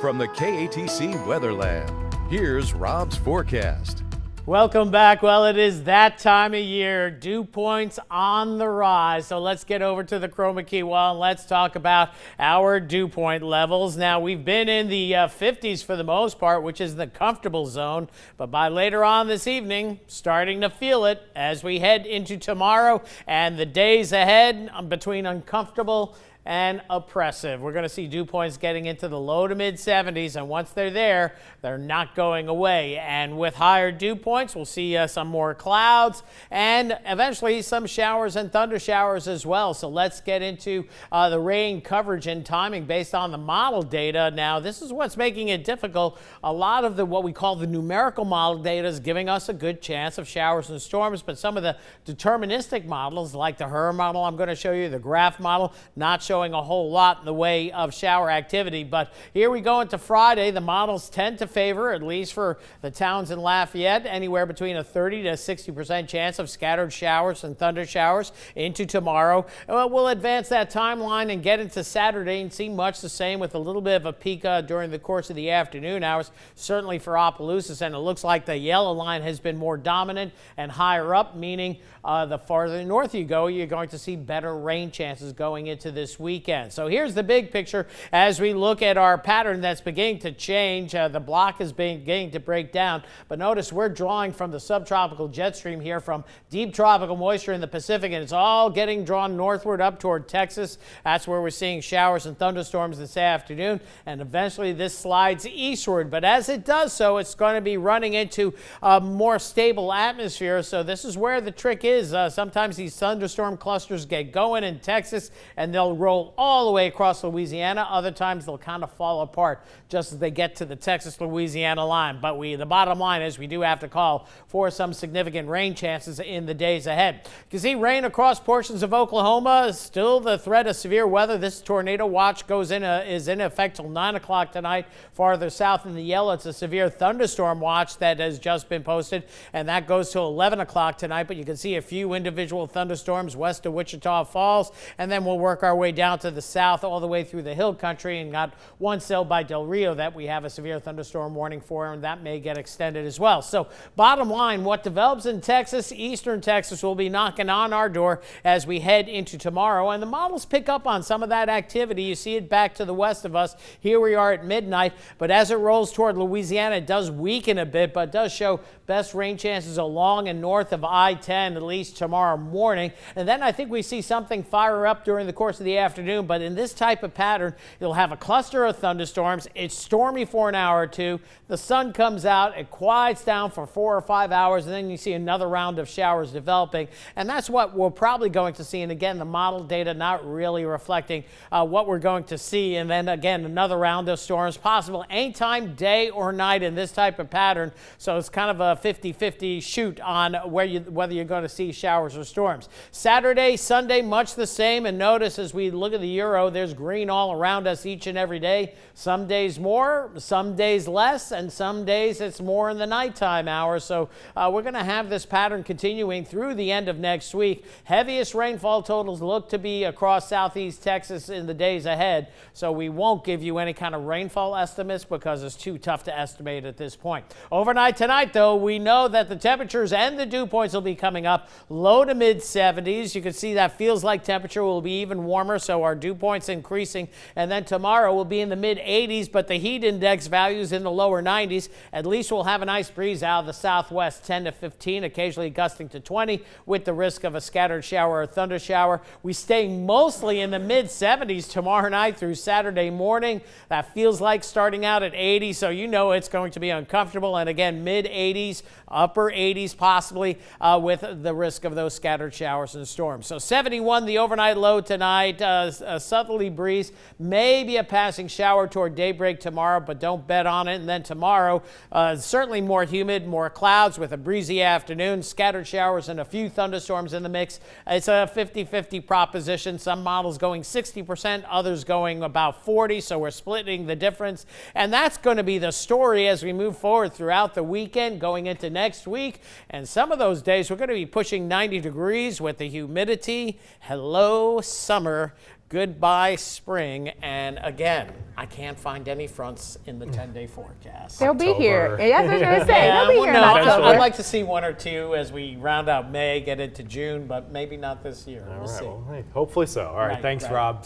From the KATC Weather Lab, here's Rob's forecast. Welcome back. Well, it is that time of year. Dew points on the rise. So let's get over to the chroma key wall and let's talk about our dew point levels. Now, we've been in the 50s for the most part, which is the comfortable zone. But by later on this evening, starting to feel it as we head into tomorrow and the days ahead between uncomfortable and oppressive. We're going to see dew points getting into the low to mid 70s, and once they're there, they're not going away. And with higher dew points, we'll see some more clouds and eventually some showers and thunder showers as well. So let's get into the rain coverage and timing based on the model data. Now, this is what's making it difficult. A lot of what we call the numerical model data is giving us a good chance of showers and storms, but some of the deterministic models, like the HER model I'm going to show you, the graph model, not showing a whole lot in the way of shower activity. But here we go into Friday. The models tend to favor, at least for the towns in Lafayette, anywhere between a 30 to 60% chance of scattered showers and thunder showers into tomorrow. We'll advance that timeline and get into Saturday and see much the same, with a little bit of a peak during the course of the afternoon hours, certainly for Opelousas. And it looks like the yellow line has been more dominant and higher up, meaning the farther north you go, you're going to see better rain chances going into this weekend. So here's the big picture as we look at our pattern that's beginning to change. The block is beginning to break down, but notice we're drawing from the subtropical jet stream here from deep tropical moisture in the Pacific, and it's all getting drawn northward up toward Texas. That's where we're seeing showers and thunderstorms this afternoon, and eventually this slides eastward. But as it does so, it's going to be running into a more stable atmosphere. So this is where the trick is. Sometimes these thunderstorm clusters get going in Texas and they'll roll all the way across Louisiana. Other times they'll kind of fall apart just as they get to the Texas-Louisiana line. But the bottom line is we do have to call for some significant rain chances in the days ahead. You can see rain across portions of Oklahoma. Still the threat of severe weather. This tornado watch is in effect till 9 o'clock tonight. Farther south in the yellow, it's a severe thunderstorm watch that has just been posted, and that goes till 11 o'clock tonight. But you can see a few individual thunderstorms west of Wichita Falls, and then we'll work our way down to the south all the way through the hill country, and got one cell by Del Rio that we have a severe thunderstorm warning for, and that may get extended as well. So bottom line, what develops in Texas, eastern Texas, will be knocking on our door as we head into tomorrow, and the models pick up on some of that activity. You see it back to the west of us. Here we are at midnight, but as it rolls toward Louisiana, it does weaken a bit, but does show best rain chances along and north of I-10, at least tomorrow morning. And then I think we see something fire up during the course of the afternoon. But in this type of pattern, you'll have a cluster of thunderstorms. It's stormy for an hour or two. The sun comes out, it quiets down for 4 or 5 hours, and then you see another round of showers developing. And that's what we're probably going to see. And again, the model data not really reflecting what we're going to see. And then again, another round of storms possible anytime, day or night, in this type of pattern. So it's kind of a 50-50 shoot on whether you're going to see showers or storms. Saturday, Sunday, much the same. And notice as we look at the Euro, there's green all around us each and every day. Some days more, some days less, and some days it's more in the nighttime hours. So we're going to have this pattern continuing through the end of next week. Heaviest rainfall totals look to be across southeast Texas in the days ahead. So we won't give you any kind of rainfall estimates because it's too tough to estimate at this point. Overnight tonight, though, we know that the temperatures and the dew points will be coming up low to mid 70s. You can see that feels like temperature will be even warmer, so our dew points increasing. And then tomorrow will be in the mid 80s, but the heat index values in the lower 90s. At least we'll have a nice breeze out of the southwest, 10 to 15, occasionally gusting to 20, with the risk of a scattered shower or thunder shower. We stay mostly in the mid 70s tomorrow night through Saturday morning. That feels like starting out at 80, so you know it's going to be uncomfortable. And again, mid 80s, upper 80s possibly, with the risk of those scattered showers and storms. So 71 the overnight low tonight, a southerly breeze, maybe a passing shower toward daybreak tomorrow, but don't bet on it. And then tomorrow, certainly more humid, more clouds with a breezy afternoon, scattered showers and a few thunderstorms in the mix. It's a 50-50 proposition. Some models going 60%, others going about 40, so we're splitting the difference. And that's going to be the story as we move forward throughout the weekend, going into next week. And some of those days we're going to be pushing 90 degrees with the humidity. Hello, summer. goodbye spring. And again, I can't find any fronts in the 10-day forecast. They'll be here. October. Yeah, that's what I was going to say. They'll be well, here no, in I'd October. like to see one or two as we round out May, get into June, but maybe not this year. All We'll right, see. well, hey, hopefully so. All right, Right, thanks, right. Rob.